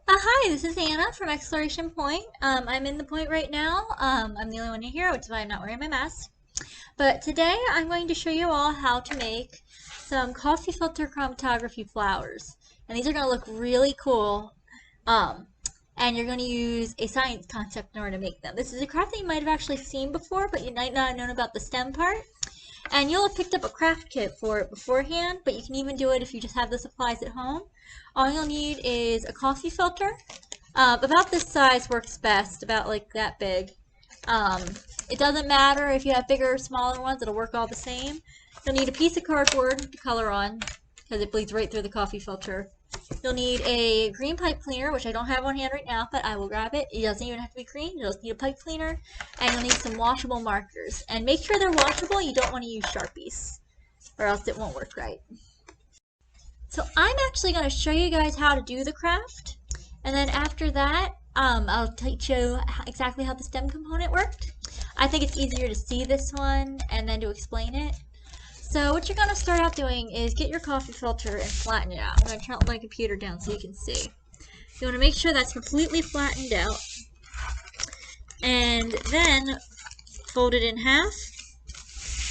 Hi, this is Anna from Exploration Point. I'm in the point right now. I'm the only one in here, which is why I'm not wearing my mask. But today I'm going to show you all how to make some coffee filter chromatography flowers. And these are going to look really cool. Um, and you're going to use a science concept in order to make them. This is a craft that you might have actually seen before, but you might not have known about the stem part. And you'll have picked up a craft kit for it beforehand, but you can even do it if you just have the supplies at home. All you'll need is a coffee filter. About this size works best, about like that big. Um, it doesn't matter if you have bigger or smaller ones, it'll work all the same. You'll need a piece of cardboard to color on, because it bleeds right through the coffee filter. You'll need a green pipe cleaner, which I don't have on hand right now, but I will grab it. It doesn't even have to be green, you'll just need a pipe cleaner. And you'll need some washable markers. And make sure they're washable, you don't want to use Sharpies, or else it won't work right. So I'm actually going to show you guys how to do the craft. And then after that, I'll teach you exactly how the stem component worked. I think it's easier to see this one and then to explain it. So what you're going to start out doing is get your coffee filter and flatten it out. I'm going to turn my computer down so you can see. You want to make sure that's completely flattened out. And then fold it in half.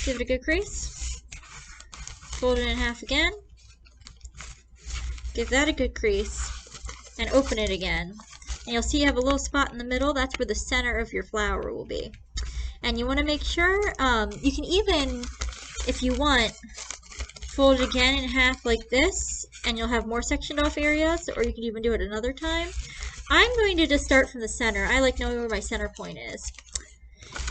Give it a good crease. Fold it in half again. Give that a good crease. And open it again. And you'll see you have a little spot in the middle. That's where the center of your flower will be. And you want to make sure, you can even, if you want, fold it again in half like this, and you'll have more sectioned off areas, or you can even do it another time. I'm going to just start from the center. I like knowing where my center point is.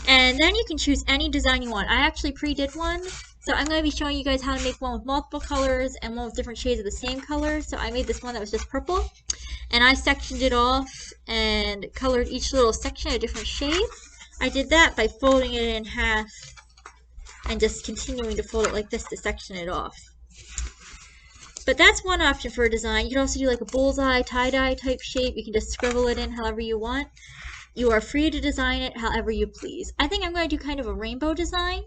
And then you can choose any design you want. I actually pre-did one, so I'm going to be showing you guys how to make one with multiple colors and one with different shades of the same color. So I made this one that was just purple, and I sectioned it off and colored each little section a different shade. I did that by folding it in half and just continuing to fold it like this to section it off. But that's one option for a design. You can also do like a bullseye, tie-dye type shape. You can just scribble it in however you want. You are free to design it however you please. I think I'm going to do kind of a rainbow design.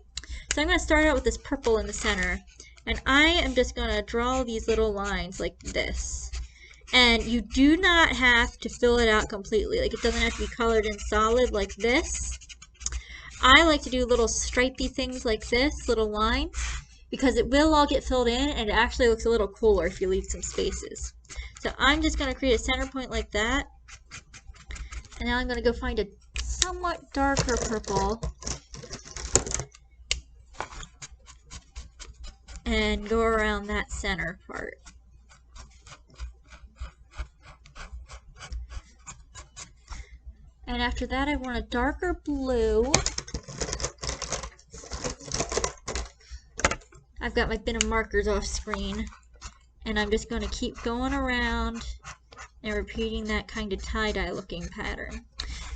So I'm going to start out with this purple in the center. And I am just going to draw these little lines like this. And you do not have to fill it out completely. Like, it doesn't have to be colored in solid like this. I like to do little stripey things like this, little lines, because it will all get filled in, and it actually looks a little cooler if you leave some spaces. So I'm just going to create a center point like that. And now I'm going to go find a somewhat darker purple and go around that center part. And after that, I want a darker blue. I've got my bin of markers off screen, and I'm just going to keep going around and repeating that kind of tie-dye looking pattern.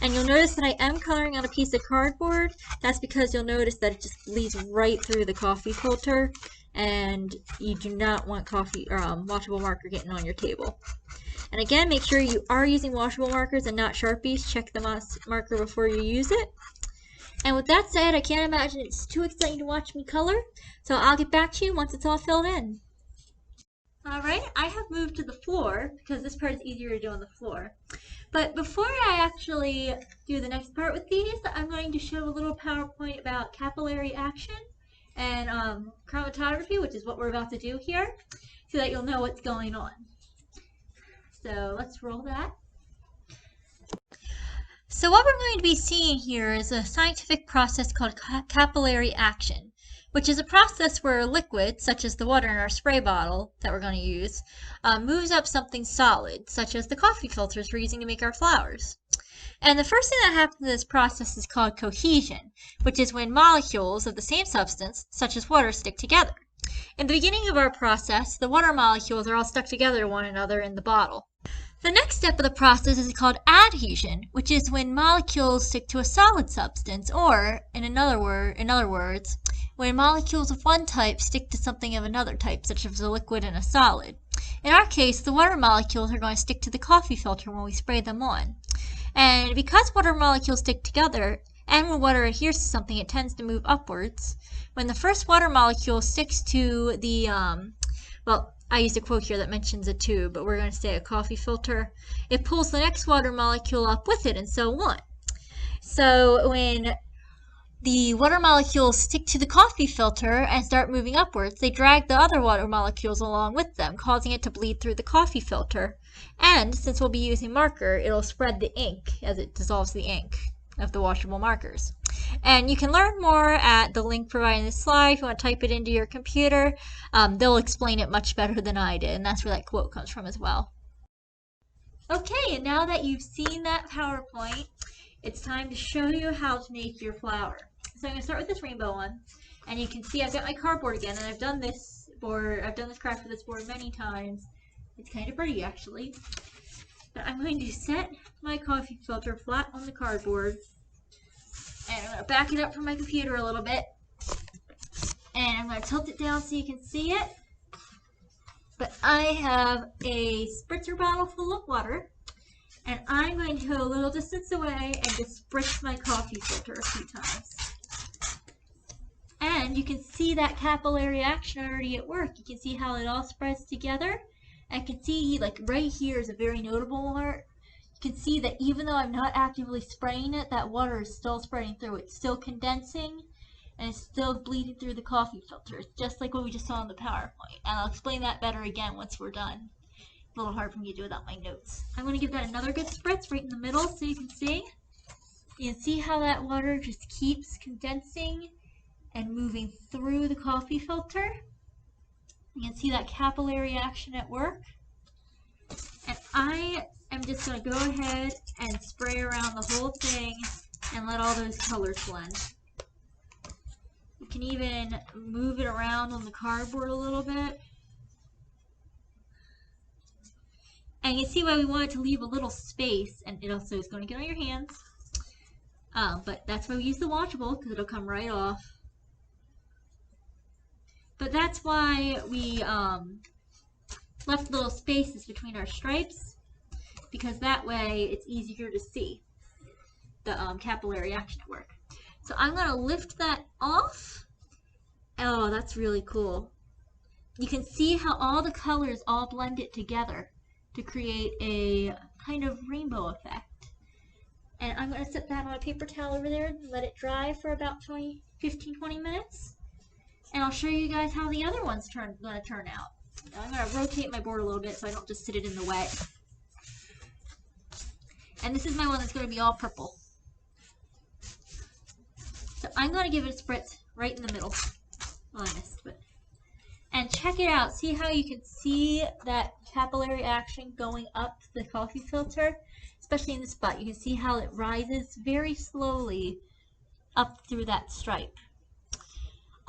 And you'll notice that I am coloring on a piece of cardboard. That's because you'll notice that it just bleeds right through the coffee filter, and you do not want coffee or washable marker getting on your table. And again, make sure you are using washable markers and not Sharpies. Check the marker before you use it. And with that said, I can't imagine it's too exciting to watch me color, so I'll get back to you once it's all filled in. Alright, I have moved to the floor because this part is easier to do on the floor. But before I actually do the next part with these, I'm going to show a little PowerPoint about capillary action and chromatography, which is what we're about to do here, so that you'll know what's going on. So let's roll that. So what we're going to be seeing here is a scientific process called capillary action, which is a process where a liquid, such as the water in our spray bottle that we're going to use, moves up something solid, such as the coffee filters we're using to make our flowers. And the first thing that happens in this process is called cohesion, which is when molecules of the same substance, such as water, stick together. In the beginning of our process, the water molecules are all stuck together to one another in the bottle. The next step of the process is called adhesion, which is when molecules stick to a solid substance, or, in other words, when molecules of one type stick to something of another type, such as a liquid and a solid. In our case, the water molecules are going to stick to the coffee filter when we spray them on. And because water molecules stick together, and when water adheres to something, it tends to move upwards. When the first water molecule sticks to the, I used a quote here that mentions a tube, but we're going to say a coffee filter. It pulls the next water molecule up with it, and so on. So when the water molecules stick to the coffee filter and start moving upwards, they drag the other water molecules along with them, causing it to bleed through the coffee filter. And since we'll be using marker, it'll spread the ink as it dissolves the ink of the washable markers. And you can learn more at the link provided in this slide. If you want to type it into your computer, they'll explain it much better than I did, and that's where that quote comes from as well. Okay, and now that you've seen that PowerPoint, it's time to show you how to make your flower. So I'm going to start with this rainbow one, and you can see I've got my cardboard again, and I've done this craft for this board many times. It's kind of pretty actually. But I'm going to set my coffee filter flat on the cardboard, and I'm going to back it up from my computer a little bit, and I'm going to tilt it down so you can see it. But I have a spritzer bottle full of water, and I'm going to go a little distance away and just spritz my coffee filter a few times. And you can see that capillary action already at work. You can see how it all spreads together. I can see, like, right here is a very notable part. You can see that even though I'm not actively spraying it, that water is still spreading through. It's still condensing, and it's still bleeding through the coffee filter, just like what we just saw in the PowerPoint. And I'll explain that better again once we're done. It's a little hard for me to do without my notes. I'm going to give that another good spritz right in the middle so you can see. You can see how that water just keeps condensing and moving through the coffee filter. You can see that capillary action at work. And I am just going to go ahead and spray around the whole thing and let all those colors blend. You can even move it around on the cardboard a little bit. And you see why we wanted to leave a little space, and it also is going to get on your hands. But that's why we use the washable, because it'll come right off. But that's why we left little spaces between our stripes, because that way it's easier to see the capillary action at work. So I'm going to lift that off. Oh, that's really cool. You can see how all the colors all blended together to create a kind of rainbow effect. And I'm going to set that on a paper towel over there and let it dry for about 15-20 minutes. And I'll show you guys how the other one's going to turn out. Now I'm going to rotate my board a little bit so I don't just sit it in the wet. And this is my one that's going to be all purple. So I'm going to give it a spritz right in the middle. Oh, I missed, but. And check it out. See how you can see that capillary action going up the coffee filter? Especially in this spot. You can see how it rises very slowly up through that stripe.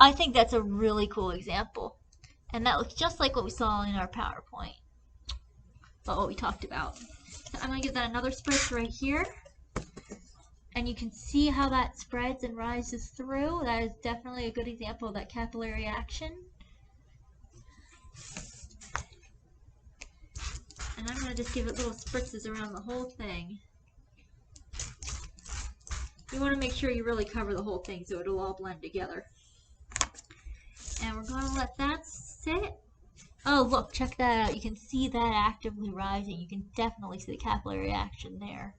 I think that's a really cool example. And that looks just like what we saw in our PowerPoint. About what we talked about. So I'm going to give that another spritz right here. And you can see how that spreads and rises through. That is definitely a good example of that capillary action. And I'm going to just give it little spritzes around the whole thing. You want to make sure you really cover the whole thing so it'll all blend together. And we're going to let that sit. Oh, look, check that out. You can see that actively rising. You can definitely see the capillary action there.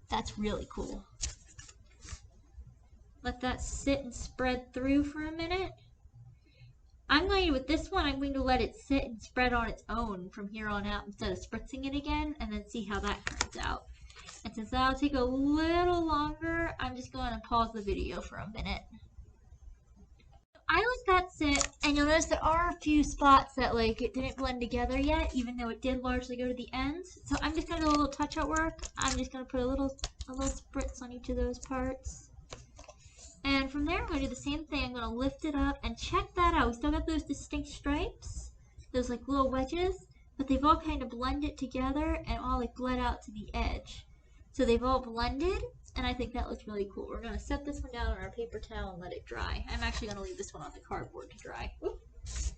That's really cool. Let that sit and spread through for a minute. With this one, I'm going to let it sit and spread on its own from here on out instead of spritzing it again, and then see how that turns out. And since that'll take a little longer, I'm just going to pause the video for a minute. I let that sit, and you'll notice there are a few spots that it didn't blend together yet, even though it did largely go to the ends. So I'm just going to do a little touch-up work. I'm just going to put a little spritz on each of those parts. And from there, I'm going to do the same thing. I'm going to lift it up and check that out. We still got those distinct stripes, those little wedges, but they've all kind of blended together and all bled out to the edge. So they've all blended, and I think that looks really cool. We're going to set this one down on our paper towel and let it dry. I'm actually going to leave this one on the cardboard to dry. Oops.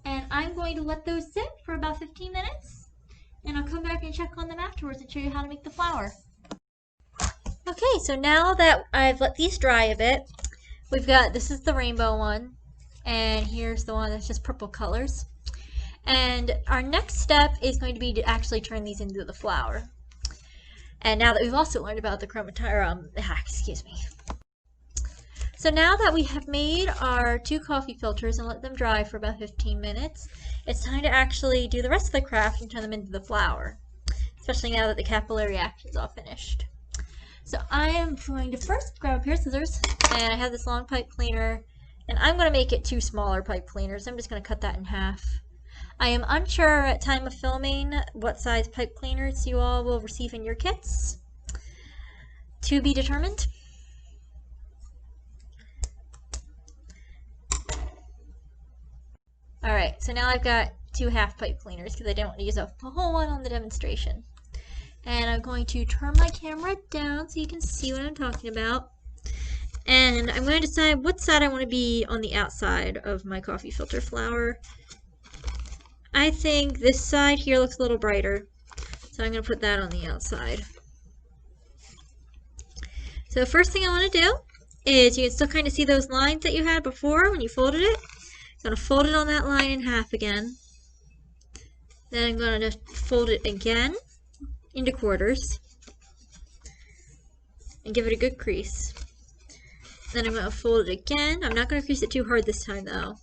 And I'm going to let those sit for about 15 minutes, and I'll come back and check on them afterwards and show you how to make the flower. Okay, so now that I've let these dry a bit, this is the rainbow one, and here's the one that's just purple colors. And our next step is going to be to actually turn these into the flower. And now that we've also learned about the excuse me. So now that we have made our 2 coffee filters and let them dry for about 15 minutes, it's time to actually do the rest of the craft and turn them into the flower, especially now that the capillary action is all finished. So I am going to first grab a pair of scissors, and I have this long pipe cleaner, and I'm going to make it 2 smaller pipe cleaners. I'm just going to cut that in half. I am unsure at time of filming what size pipe cleaners you all will receive in your kits. To be determined. Alright, so now I've got 2 half pipe cleaners because I don't want to use up the whole one on the demonstration. And I'm going to turn my camera down so you can see what I'm talking about. And I'm going to decide what side I want to be on the outside of my coffee filter flower. I think this side here looks a little brighter, so I'm going to put that on the outside. So the first thing I want to do is, you can still kind of see those lines that you had before when you folded it. I'm going to fold it on that line in half again. Then I'm going to fold it again into quarters and give it a good crease. Then I'm going to fold it again. I'm not going to crease it too hard this time though.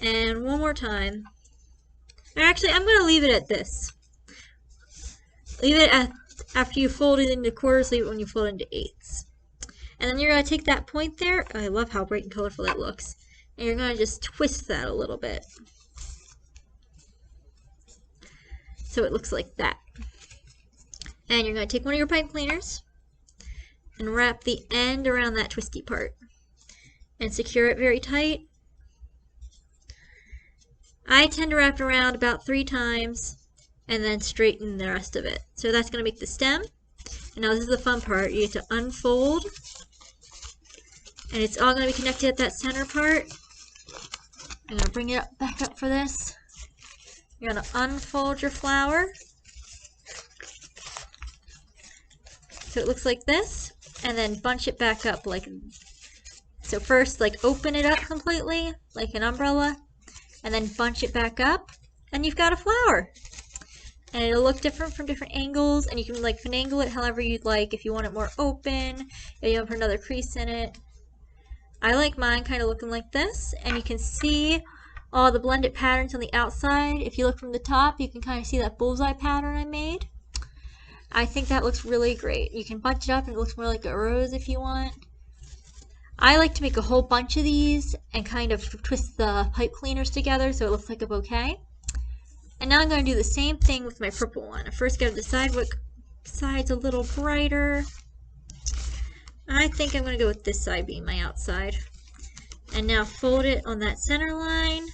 And one more time. Actually, I'm going to leave it at this. Leave it at, after you fold it into quarters, leave it when you fold it into eighths. And then you're going to take that point there. I love how bright and colorful that looks. And you're going to just twist that a little bit. So it looks like that. And you're going to take one of your pipe cleaners and wrap the end around that twisty part. And secure it very tight. I tend to wrap it around about 3 times and then straighten the rest of it. So that's going to make the stem. And now this is the fun part. You get to unfold. And it's all going to be connected at that center part. I'm going to bring it back up for this. You're going to unfold your flower. So it looks like this. And then bunch it back up like so. First, like open it up completely like an umbrella. And then bunch it back up, and you've got a flower. And it'll look different from different angles, and you can like finagle it however you'd like. If you want it more open, if you want to put another crease in it. I like mine kind of looking like this, and you can see all the blended patterns on the outside. If you look from the top, you can kind of see that bullseye pattern I made. I think that looks really great. You can bunch it up and it looks more like a rose if you want. I like to make a whole bunch of these and kind of twist the pipe cleaners together so it looks like a bouquet. And now I'm going to do the same thing with my purple one. I first got to decide what side's a little brighter. I think I'm going to go with this side being my outside. And now fold it on that center line.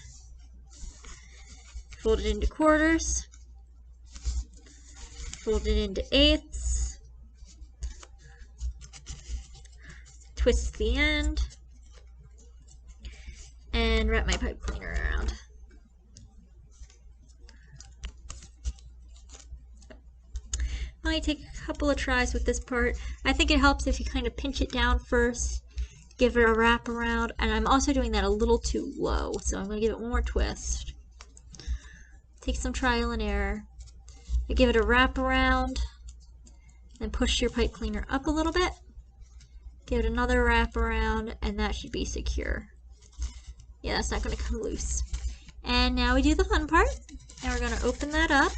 Fold it into quarters. Fold it into eighths. Twist the end, and wrap my pipe cleaner around. I take a couple of tries with this part. I think it helps if you kind of pinch it down first, give it a wrap around, and I'm also doing that a little too low, so I'm going to give it one more twist. Take some trial and error. Give it a wrap around, and push your pipe cleaner up a little bit. Give it another wrap around, and that should be secure. Yeah, that's not going to come loose. And now we do the fun part. And we're going to open that up.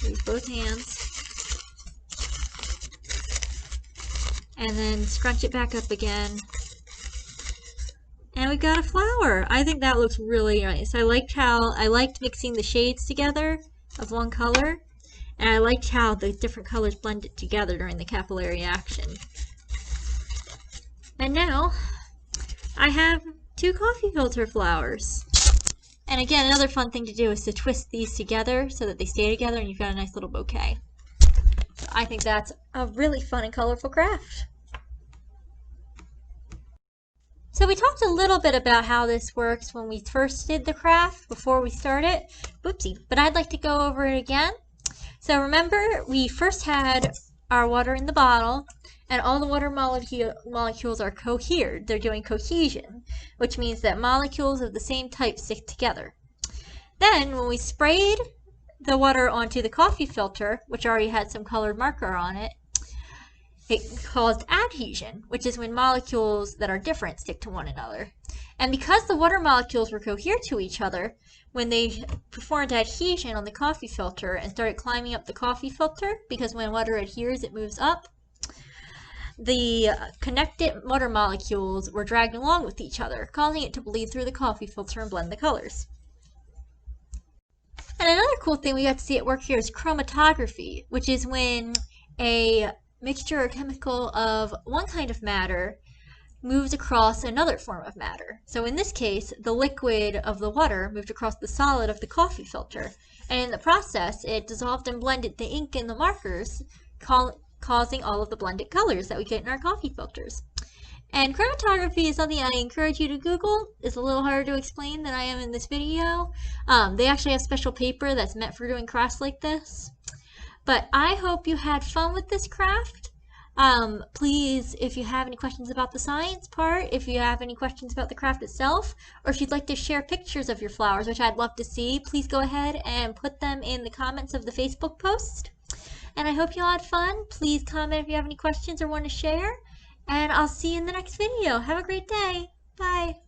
Use both hands. And then scrunch it back up again. And we got a flower. I think that looks really nice. I liked mixing the shades together of one color. And I liked how the different colors blended together during the capillary action. And now, I have 2 coffee filter flowers. And again, another fun thing to do is to twist these together so that they stay together and you've got a nice little bouquet. So I think that's a really fun and colorful craft. So we talked a little bit about how this works when we first did the craft before we started. Whoopsie. But I'd like to go over it again. So remember, we first had our water in the bottle, and all the water molecules are cohered. They're doing cohesion, which means that molecules of the same type stick together. Then, when we sprayed the water onto the coffee filter, which already had some colored marker on it, it caused adhesion, which is when molecules that are different stick to one another. And because the water molecules were cohered to each other, when they performed adhesion on the coffee filter and started climbing up the coffee filter, because when water adheres, it moves up, the connected water molecules were dragged along with each other, causing it to bleed through the coffee filter and blend the colors. And another cool thing we got to see at work here is chromatography, which is when a mixture or chemical of one kind of matter moves across another form of matter. So in this case, the liquid of the water moved across the solid of the coffee filter. And in the process, it dissolved and blended the ink and the markers, causing all of the blended colors that we get in our coffee filters. And chromatography is something I encourage you to Google. It's a little harder to explain than I am in this video. They actually have special paper that's meant for doing crafts like this. But I hope you had fun with this craft. Please, if you have any questions about the science part, if you have any questions about the craft itself, or if you'd like to share pictures of your flowers, which I'd love to see, please go ahead and put them in the comments of the Facebook post. And I hope you all had fun. Please comment if you have any questions or want to share. And I'll see you in the next video. Have a great day. Bye.